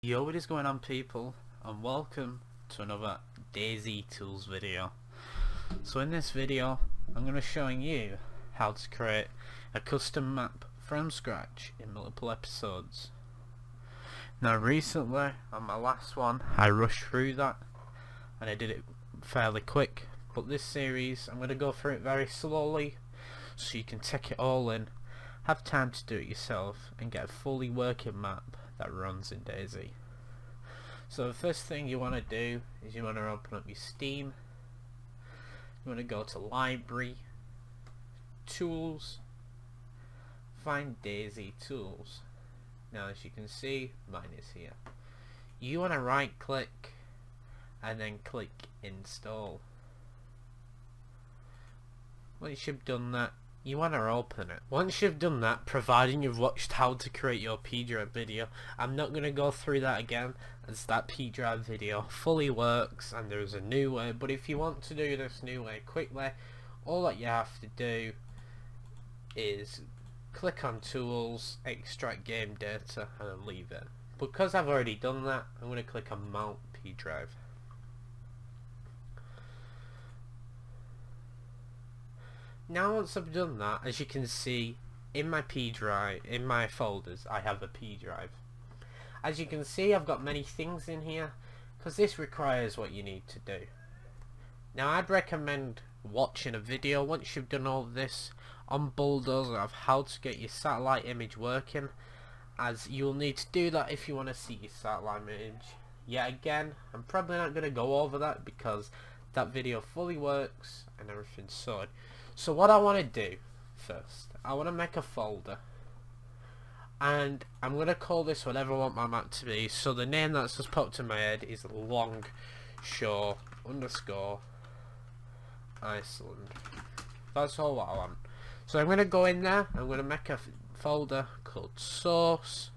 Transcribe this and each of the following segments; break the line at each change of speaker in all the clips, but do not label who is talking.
Yo, what is going on, people, and welcome to another Dayz tools video. So in this video I'm going to be showing you how to create a custom map from scratch in multiple episodes. Now recently on my last one I rushed through that and I did it fairly quick, but this series I'm going to go through it very slowly so you can take it all in, have time to do it yourself and get a fully working map that runs in Dayz. So the first thing you want to do is you want to open up your Steam. You want to go to Library, Tools, find Dayz Tools. Now as you can see, mine is here. You want to right click and then click Install. Once you've done that, you want to open it. Once you've done that, providing you've watched how to create your P drive video, I'm not going to go through that again, as that P drive video fully works and there's a new way. But if you want to do this new way quickly, all that you have to do is click on Tools, Extract Game Data, and then leave it. Because I've already done that, I'm going to click on Mount P drive. Now once I've done that, as you can see in my P drive, in my folders, I have a P drive. As you can see, I've got many things in here because this requires what you need to do. Now I'd recommend watching a video once you've done all of this on Bulldozer of how to get your satellite image working, as you'll need to do that if you want to see your satellite image. Yet again, I'm probably not going to go over that because that video fully works and everything's sorted. So what I want to do first, I want to make a folder and I'm going to call this whatever I want my map to be. So the name that's just popped in my head is Longtime _ Iceland. That's all what I want. So I'm going to go in there, I'm going to make a folder called source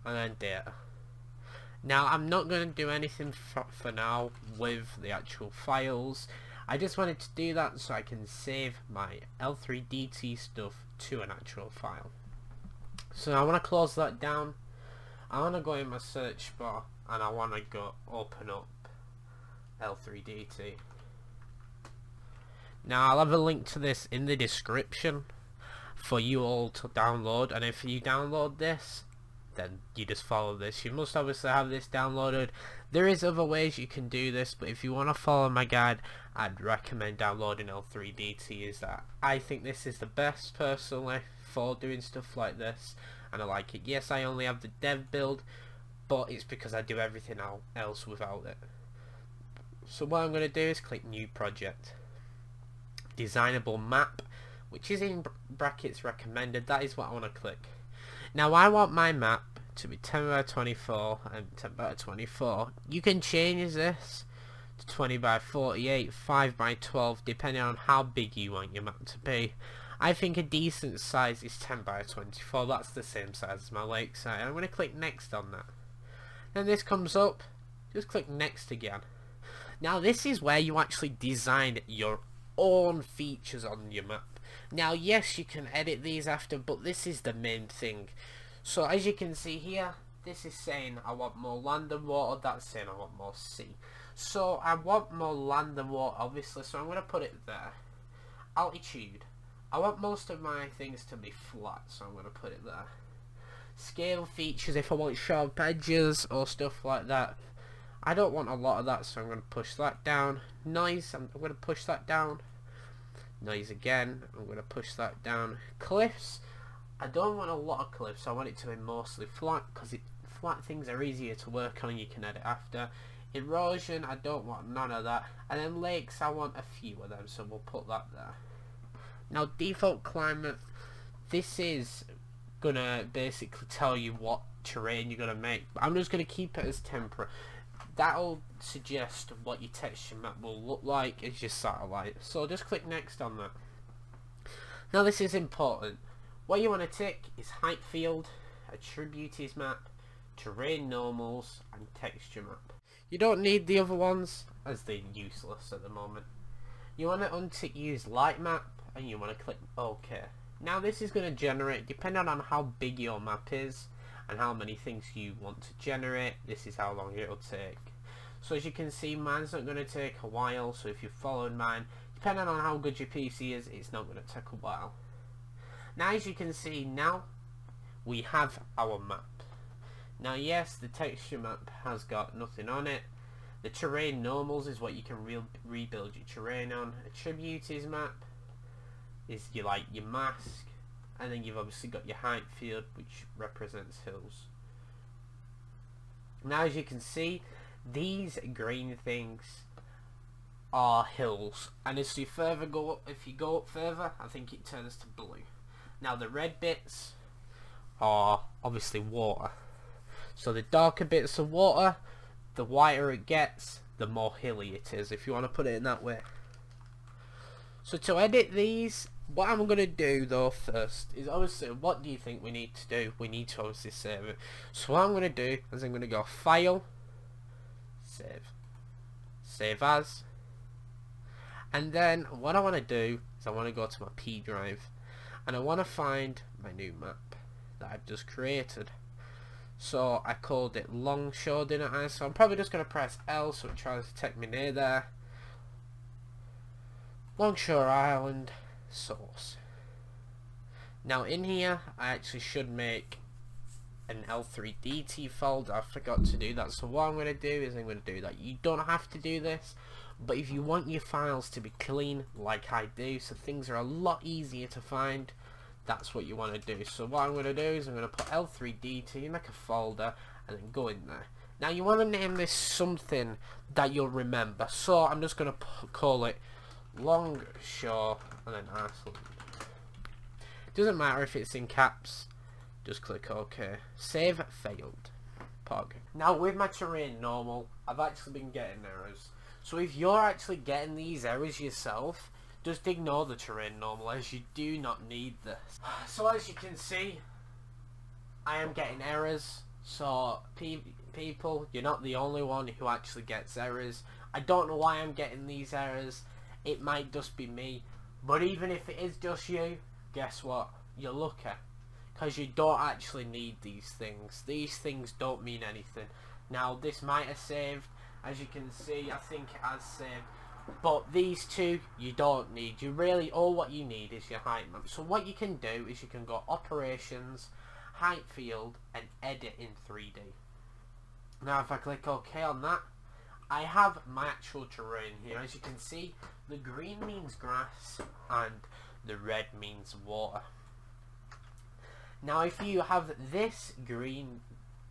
and then data. Now I'm not going to do anything for now with the actual files. I just wanted to do that so I can save my L3DT stuff to an actual file. So I want to close that down. I want to go in my search bar and I want to go open up L3DT. Now I'll have a link to this in the description for you all to download, and if you download this, then you just follow this. You must obviously have this downloaded. There is other ways you can do this, but if you want to follow my guide, I'd recommend downloading L3DT. Is that I think this is the best personally for doing stuff like this, and I like it. Yes, I only have the dev build, but it's because I do everything else without it. So what I'm going to do is click New Project, Designable Map, which is in brackets recommended. That is what I want to click. Now I want my map to be 10 by 24 and 10 by 24. You can change this to 20 by 48, 5 by 12, depending on how big you want your map to be. I think a decent size is 10 by 24. That's the same size as my lakeside. I'm going to click next on that. Then this comes up. Just click next again. Now this is where you actually design your own features on your map. Now yes, you can edit these after, but this is the main thing. So as you can see here, this is saying I want more land and water, that's saying I want more sea. So I want more land and water obviously, so I'm going to put it there. Altitude, I want most of my things to be flat, so I'm going to put it there. Scale features, if I want sharp edges or stuff like that, I don't want a lot of that, so I'm going to push that down. Noise, I'm going to push that down. Noise again, I'm going to push that down. Cliffs, I don't want a lot of cliffs, I want it to be mostly flat, because flat things are easier to work on and you can edit after. Erosion, I don't want none of that. And then lakes, I want a few of them, so we'll put that there. Now default climate, this is going to basically tell you what terrain you're going to make, but I'm just going to keep it as temperate. That'll suggest what your texture map will look like as your satellite. So just click next on that. Now this is important. What you want to tick is height field, attributes map, terrain normals, and texture map. You don't need the other ones as they're useless at the moment. You want to untick use light map and you want to click OK. Now this is going to generate, depending on how big your map is, and how many things you want to generate. This is how long it'll take. So as you can see, mine's not going to take a while, so if you're following mine, depending on how good your PC is, it's not going to take a while. Now as you can see, now we have our map. Now yes, the texture map has got nothing on it. The terrain normals is what you can rebuild your terrain on. Attributes map is your mask, and then you've obviously got your height field, which represents hills. Now as you can see, these green things are hills, and as you further go up, if you go up further, I think it turns to blue. Now the red bits are obviously water. So the darker bits of water, the whiter it gets, the more hilly it is, if you want to put it in that way. So to edit these, what I'm going to do though first is obviously, what do you think we need to do? We need to obviously save it. So what I'm going to do is I'm going to go File, Save As, and then what I want to do is I want to go to my P drive, and I want to find my new map that I've just created. So I called it Longshore, didn't I? So I'm probably just going to press L so it tries to take me near there. Longshore Island source. Now in here I actually should make an L3DT folder. I forgot to do that, so what I'm going to do is I'm going to do that. You don't have to do this, but if you want your files to be clean like I do, so things are a lot easier to find, that's what you want to do. So what I'm going to do is I'm going to put L3DT, make a folder, and then go in there. Now you want to name this something that you'll remember, so I'm just going to call it Longshore and then Iceland. Doesn't matter if it's in caps, just click OK. Save failed. Pog. Now with my terrain normal, I've actually been getting errors. So if you're actually getting these errors yourself, just ignore the terrain normal, as you do not need this. So as you can see, I am getting errors. So people, you're not the only one who actually gets errors. I don't know why I'm getting these errors. It might just be me, but even if it is just you, guess what? You're lucky, because you don't actually need these things. These things don't mean anything. Now this might have saved, as you can see, I think it has saved, but these two you don't need. You really, all what you need is your height map. So what you can do is you can go Operations, Height Field, and Edit in 3D. Now if I click OK on that, I have my actual terrain here. As you can see, the green means grass and the red means water. Now if you have this green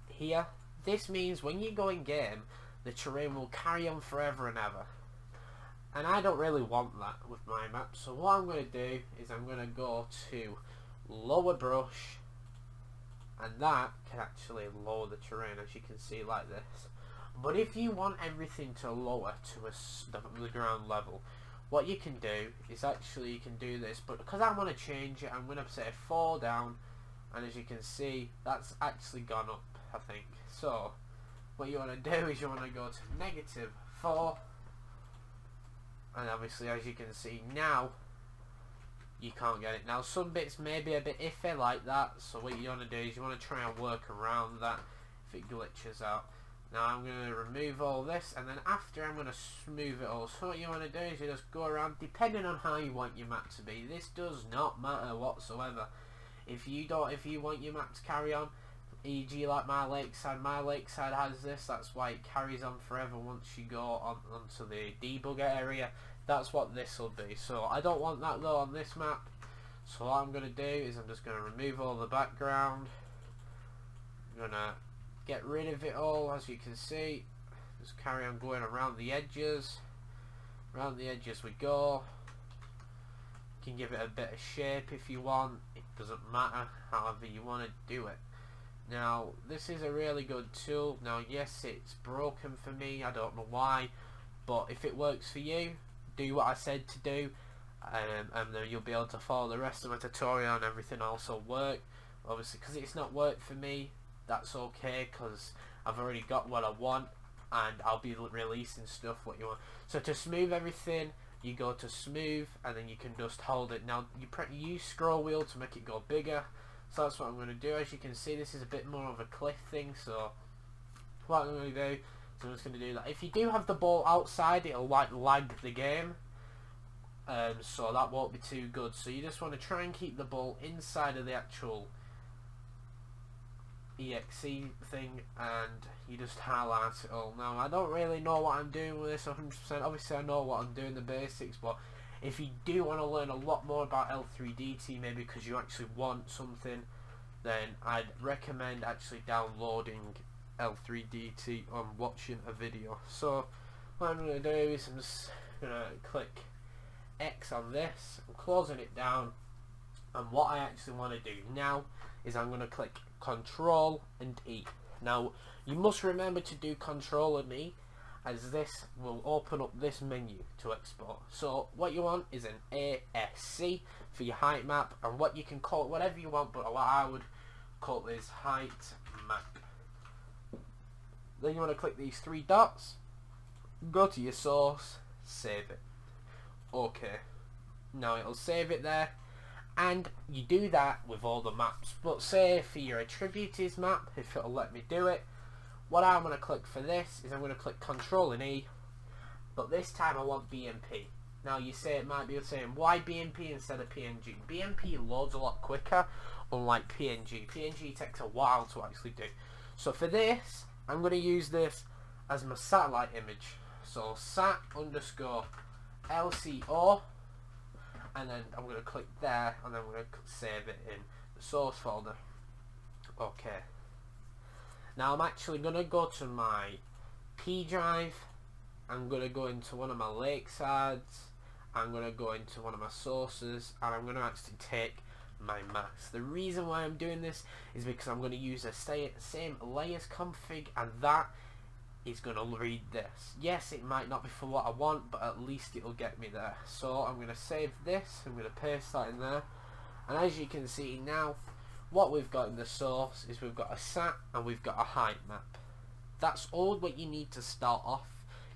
here, this means when you go in game, the terrain will carry on forever and ever. And I don't really want that with my map, so what I'm going to do is I'm going to go to Lower Brush, and that can actually lower the terrain, as you can see, like this. But if you want everything to lower to the ground level, what you can do is actually you can do this, but because I want to change it, I'm going to say 4 down, and as you can see, that's actually gone up, I think. So what you want to do is you want to go to -4, and obviously as you can see now, you can't get it. Now some bits may be a bit iffy like that, so what you want to do is you want to try and work around that if it glitches out. Now I'm going to remove all this, and then after I'm going to smooth it all. So what you want to do is you just go around, depending on how you want your map to be. This does not matter whatsoever. If you want your map to carry on, e.g. like my lakeside has this, that's why it carries on forever once you go onto the debugger area. That's what this will be. So I don't want that though on this map. So what I'm going to do is I'm just going to remove all the background. I'm going to get rid of it all, as you can see. Just carry on going around the edges. Around the edges we go. You can give it a bit of shape if you want. It doesn't matter, however you want to do it. Now this is a really good tool. Now yes, it's broken for me, I don't know why, but if it works for you, do what I said to do, and then you'll be able to follow the rest of my tutorial and everything also work. Obviously because it's not worked for me, that's okay, because I've already got what I want and I'll be releasing stuff what you want. So to smooth everything, you go to smooth, and then you can just hold it. Now you use scroll wheel to make it go bigger. So that's what I'm going to do. As you can see, this is a bit more of a cliff thing, so what I'm going to do is I'm just going to do that. If you do have the ball outside, it'll like lag the game, so that won't be too good. So you just want to try and keep the ball inside of the actual exe thing, and you just highlight it all. Now I don't really know what I'm doing with this 100%. Obviously I know what I'm doing, the basics, but if you do want to learn a lot more about L3DT, maybe because you actually want something, then I'd recommend actually downloading L3DT on watching a video. So what I'm going to do is I'm just going to click X on this, I'm closing it down, and what I actually want to do now is I'm going to click Control and E. Now you must remember to do Control and E, as this will open up this menu to export. So what you want is an ASC for your height map, and what you can call it whatever you want, but what I would call this height map. Then you want to click these three dots, go to your source, save it. Okay, now it'll save it there, and you do that with all the maps. But say for your attributes map, if it'll let me do it, what I'm going to click for this is I'm going to click Control and E, but this time I want BMP. Now you say, it might be saying, why BMP instead of PNG? BMP loads a lot quicker, unlike PNG. PNG takes a while to actually do. So for this, I'm going to use this as my satellite image. So sat underscore LCO, and then I'm going to click there, and then I'm going to save it in the source folder. Okay. Now I'm actually going to go to my P drive, I'm going to go into one of my lakesides, I'm going to go into one of my sources, and I'm going to actually take my maps. The reason why I'm doing this is because I'm going to use the same layers config, and that is going to read this. Yes, it might not be for what I want, but at least it'll get me there. So I'm going to save this, I'm going to paste that in there, and as you can see now, what we've got in the source is we've got a sat and we've got a height map. That's all what you need to start off.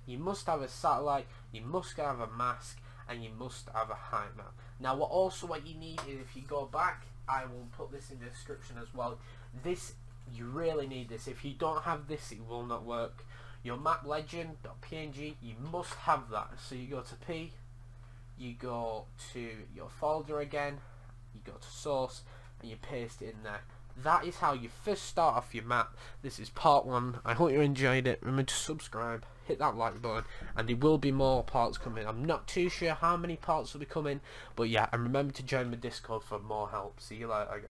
You must have a satellite, you must have a mask, and you must have a height map. Now what you need is, if you go back, I will put this in the description as well, this, you really need this. If you don't have this, it will not work. Your map legend.png, you must have that. So you go to P, you go to your folder again, you go to source, and you paste it in there. That is how you first start off your map. This is part 1. I hope you enjoyed it. Remember to subscribe, hit that like button, and there will be more parts coming. I'm not too sure how many parts will be coming, but yeah, and remember to join my Discord for more help. See you later.